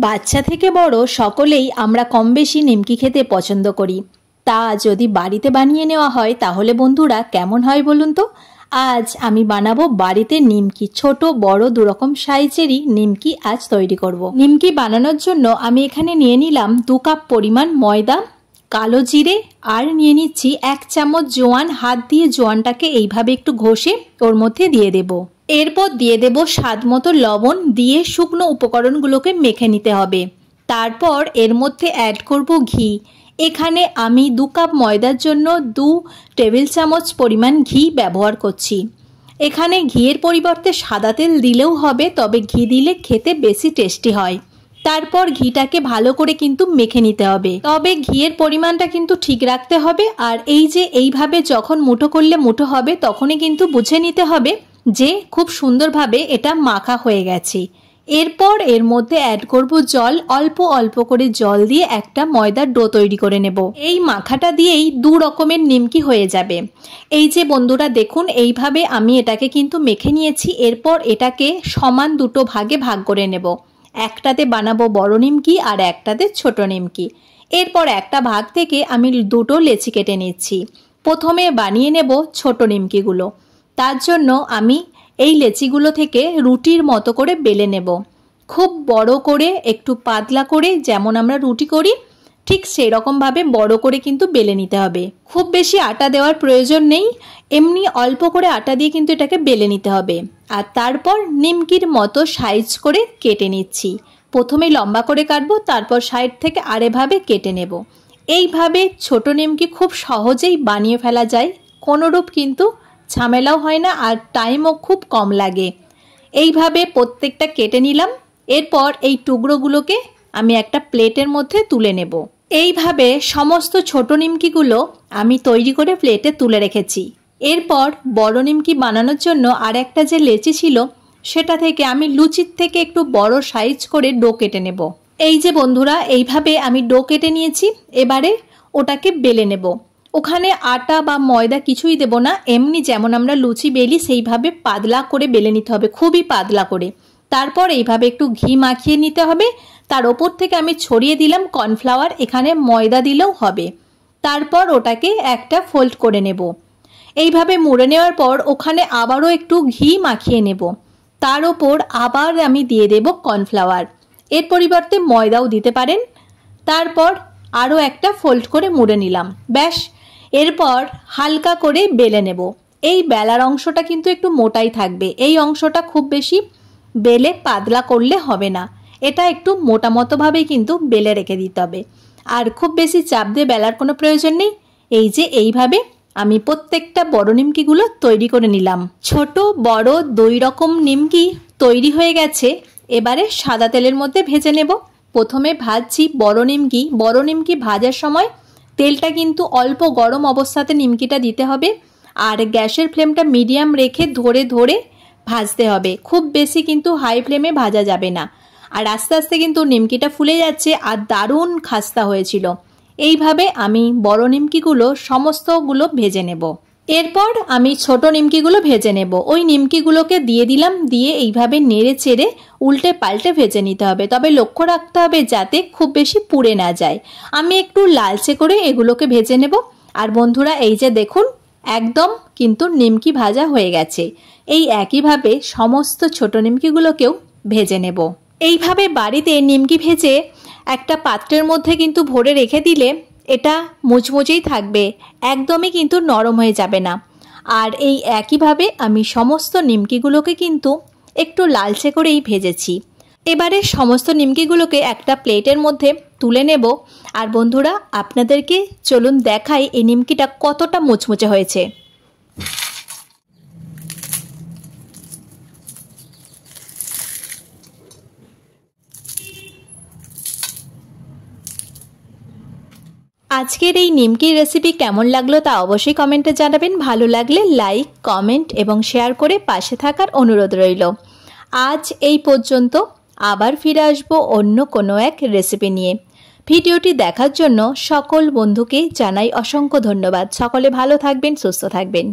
বাচ্চা থেকে বড় সকলেই আমরা কম বেশি নিমকি খেতে পছন্দ করি। তা যদি বাড়িতে বানিয়ে নেওয়া হয় তাহলে বন্ধুরা কেমন হয় বলুন তো। আজ আমি বানাবো বাড়িতে নিমকি। ছোট বড় দুরকম সাইজেরই নিমকি আজ তৈরি করব। নিমকি বানানোর জন্য আমি এখানে নিয়ে নিলাম 2 কাপ পরিমাণ ময়দা, কালো জিরে আর নিয়ে নিচ্ছি 1 চামচ জোয়ান। হাত দিয়ে জোয়ানটাকে এইভাবে একটু ঘষে ওর মধ্যে দিয়ে দেব। এরপর দিয়ে দেব স্বাদ মতো লবণ, দিয়ে শুকনো উপকরণগুলোকে মেখে নিতে হবে। তারপর এর মধ্যে অ্যাড করব ঘি। এখানে আমি 2 কাপ ময়দার জন্য 2 টেবিল চামচ পরিমাণ ঘি ব্যবহার করছি। এখানে ঘিয়ের পরিবর্তে সাদা তেল দিলেও হবে, তবে ঘি দিলে খেতে বেশি টেস্টি হয়। তারপর ঘিটাকে ভালো করে কিন্তু মেখে নিতে হবে, তবে ঘিয়ের পরিমাণটা কিন্তু ঠিক রাখতে হবে। আর এই যে এইভাবে যখন মুঠো করলে মুঠো হবে তখনই কিন্তু বুঝে নিতে হবে যে খুব সুন্দরভাবে এটা মাখা হয়ে গেছে। এরপর এর মধ্যে অ্যাড করব জল। অল্প অল্প করে জল দিয়ে একটা ময়দার ডো তৈরি করে নেব। এই মাখাটা দিয়েই 2 রকমের নিমকি হয়ে যাবে। এই যে বন্ধুরা দেখুন, এইভাবে আমি এটাকে কিন্তু মেখে নিয়েছি। এরপর এটাকে সমান 2টো ভাগে ভাগ করে নেব। একটাতে বানাবো বড় নিমকি আর একটাতে ছোট নিমকি। এরপর একটা ভাগ থেকে আমি 2টো লেচি কেটে নিচ্ছি। প্রথমে বানিয়ে নেব ছোট নিমকিগুলো। তার জন্য আমি এই লেচিগুলো থেকে রুটির মতো করে বেলে নেব। খুব বড় করে, একটু পাতলা করে, যেমন আমরা রুটি করি ঠিক সেই রকমভাবে বড় করে কিন্তু বেলে নিতে হবে। খুব বেশি আটা দেওয়ার প্রয়োজন নেই, এমনি অল্প করে আটা দিয়ে কিন্তু এটাকে বেলে নিতে হবে। আর তারপর নিমকির মতো সাইজ করে কেটে নিচ্ছি। প্রথমে লম্বা করে কাটবো, তারপর সাইড থেকে আরেকভাবে কেটে নেব। এইভাবে ছোট নিমকি খুব সহজেই বানিয়ে ফেলা যায়, কোনোরূপ কিন্তু ঝামেলাও হয় না আর টাইমও খুব কম লাগে। এইভাবে প্রত্যেকটা কেটে নিলাম। এরপর এই টুকরোগুলোকে আমি একটা প্লেটের মধ্যে তুলে নেব। এইভাবে সমস্ত ছোট নিমকিগুলো আমি তৈরি করে প্লেটে তুলে রেখেছি। এরপর বড় নিমকি বানানোর জন্য আর একটা যে লেচি ছিল সেটা থেকে আমি লুচির থেকে একটু বড় সাইজ করে ডো কেটে নেব। এই যে বন্ধুরা, এইভাবে আমি ডো কেটে নিয়েছি। এবারে ওটাকে বেলে নেব। ওখানে আটা বা ময়দা কিছুই দেব না, এমনি যেমন আমরা লুচি বেলি সেইভাবে পাতলা করে বেলে নিতে হবে, খুবই পাতলা করে। তারপর এইভাবে একটু ঘি মাখিয়ে নিতে হবে। তার ওপর থেকে আমি ছড়িয়ে দিলাম কর্নফ্লাওয়ার, এখানে ময়দা দিলেও হবে। তারপর ওটাকে একটা ফোল্ড করে নেব। এইভাবে মুড়ে নেওয়ার পর ওখানে আবারও একটু ঘি মাখিয়ে নেব। তার ওপর আবার আমি দিয়ে দেব কর্নফ্লাওয়ার, এর পরিবর্তে ময়দাও দিতে পারেন। তারপর আরও একটা ফোল্ড করে মুড়ে নিলাম, ব্যাস। এরপর হালকা করে বেলে নেব। এই বেলার অংশটা কিন্তু একটু মোটাই থাকবে, এই অংশটা খুব বেশি বেলে পাতলা করলে হবে না। এটা একটু মোটা মতোভাবেই কিন্তু বেলে রেখে দিতে হবে, আর খুব বেশি চাপ দিয়ে বেলার কোনো প্রয়োজন নেই। এই যে এইভাবে আমি প্রত্যেকটা বড় নিমকিগুলো তৈরি করে নিলাম। ছোট বড় 2 রকম নিমকি তৈরি হয়ে গেছে। এবারে সাদা তেলের মধ্যে ভেজে নেব। প্রথমে ভাজছি বড় নিমকি। বড় নিমকি ভাজার সময় তেলটা কিন্তু অল্প গরম অবস্থাতে নিমকিটা দিতে হবে, আর গ্যাসের ফ্লেমটা মিডিয়াম রেখে ধরে ধরে ভাজতে হবে। খুব বেশি কিন্তু হাই ফ্লেমে ভাজা যাবে না। আর আস্তে আস্তে কিন্তু নিমকিটা ফুলে যাচ্ছে আর দারুণ খাস্তা হয়েছিল। এইভাবে আমি বড় নিমকিগুলো সমস্তগুলো ভেজে নেব। এরপর আমি ছোট নিমকিগুলো ভেজে নেব। ওই নিমকিগুলোকে দিয়ে দিলাম, দিয়ে এইভাবে নেড়ে চেড়ে উল্টে পাল্টে ভেজে নিতে হবে। তবে লক্ষ্য রাখতে হবে যাতে খুব বেশি পুড়ে না যায়। আমি একটু লালচে করে এগুলোকে ভেজে নেব। আর বন্ধুরা এই যে দেখুন, একদম কিন্তু নিমকি ভাজা হয়ে গেছে। এই একইভাবে সমস্ত ছোট নিমকিগুলোকেও ভেজে নেব। এইভাবে বাড়িতে নিমকি ভেজে একটা পাত্রের মধ্যে কিন্তু ভরে রেখে দিলে এটা মুচমুচেই থাকবে, একদমই কিন্তু নরম হয়ে যাবে না। আর এই একইভাবে আমি সমস্ত নিমকিগুলোকে কিন্তু একটু লালচে করেই ভেজেছি। এবারে সমস্ত নিমকিগুলোকে একটা প্লেটের মধ্যে তুলে নেব। আর বন্ধুরা আপনাদেরকে চলুন দেখাই এই নিমকিটা কতটা মুচমুচে হয়েছে। আজকের এই নিমকির রেসিপি কেমন লাগলো তা অবশ্যই কমেন্টে জানাবেন। ভালো লাগলে লাইক, কমেন্ট এবং শেয়ার করে পাশে থাকার অনুরোধ রইল। আজ এই পর্যন্ত, আবার ফিরে আসবো অন্য কোনো এক রেসিপি নিয়ে। ভিডিওটি দেখার জন্য সকল বন্ধুকে জানাই অসংখ্য ধন্যবাদ। সকলে ভালো থাকবেন, সুস্থ থাকবেন।